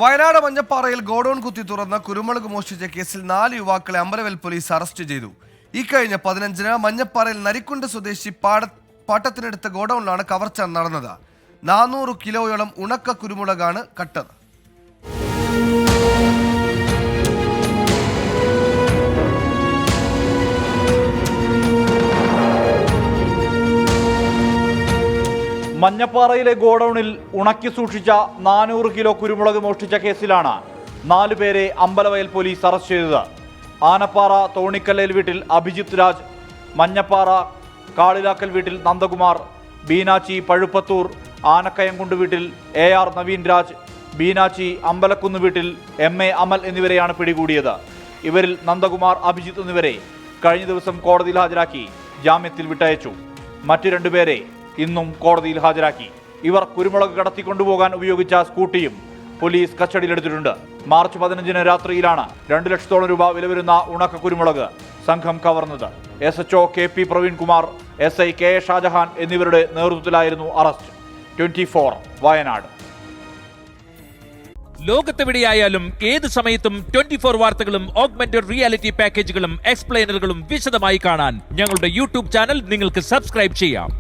Wayanad മഞ്ഞപ്പാറയിൽ godown കുത്തി തുറന്ന് കുരുമുളക് മോഷ്ടിച്ച കേസിൽ 4 യുവാക്കളെ അമ്പലവയൽ പോലീസ് അറസ്റ്റ് ചെയ്തു. ഇക്കഴിഞ്ഞ 15-ന് മഞ്ഞപ്പാറയിൽ നരിക്കുണ്ട് സ്വദേശി പാട്ടത്തിനെടുത്ത ഗോഡൌണിലാണ് കവർച്ച നടന്നത്. 400 കിലോയോളം ഉണക്ക കുരുമുളകാണ് കട്ടത്. മഞ്ഞപ്പാറയിലെ ഗോഡൌണിൽ ഉണക്കി സൂക്ഷിച്ച 400 കിലോ കുരുമുളക് മോഷ്ടിച്ച കേസിലാണ് 4 പേരെ അമ്പലവയൽ പോലീസ് അറസ്റ്റ് ചെയ്തത്. ആനപ്പാറ തോണിക്കല്ലേൽ വീട്ടിൽ അഭിജിത്ത് രാജ്, മഞ്ഞപ്പാറ കാളിലാക്കൽ വീട്ടിൽ നന്ദകുമാർ, ബീനാച്ചി പഴുപ്പത്തൂർ ആനക്കയംകുണ്ട് വീട്ടിൽ AR നവീൻ രാജ്, ബീനാച്ചി അമ്പലക്കുന്ന് വീട്ടിൽ MA അമൽ എന്നിവരെയാണ് പിടികൂടിയത്. ഇവരിൽ നന്ദകുമാർ, അഭിജിത്ത് എന്നിവരെ കഴിഞ്ഞ ദിവസം കോടതിയിൽ ഹാജരാക്കി ജാമ്യത്തിൽ വിട്ടയച്ചു. മറ്റു 2 പേരെ ഇന്നും കോടതിയിൽ ഹാജരാക്കി. ഇവർ കുരുമുളക് കടത്തിക്കൊണ്ടുപോകാൻ ഉപയോഗിച്ച സ്കൂട്ടിയും പോലീസ് കസ്റ്റഡിയിലെടുത്തിട്ടുണ്ട്. മാർച്ച് 15-ന് രാത്രിയിലാണ് 2 ലക്ഷത്തോളം രൂപ വില വരുന്ന ഉണക്ക കുരുമുളക് സംഘം കവർന്നത്. SHO KP Praveenkumar, SI KA Shah Jahan എന്നിവരുടെ നേതൃത്വത്തിലായിരുന്നു അറസ്റ്റ്. 24 വയനാട്. ലോകത്തെവിടെയായാലും ഏത് സമയത്തും 24 വാർത്തകളും ഓഗ്മെന്റഡ് റിയാലിറ്റി പാക്കേജുകളും എക്സ്പ്ലെയിനറുകളും വിശദമായി കാണാൻ ഞങ്ങളുടെ യൂട്യൂബ് ചാനൽ നിങ്ങൾക്ക് സബ്സ്ക്രൈബ് ചെയ്യാം.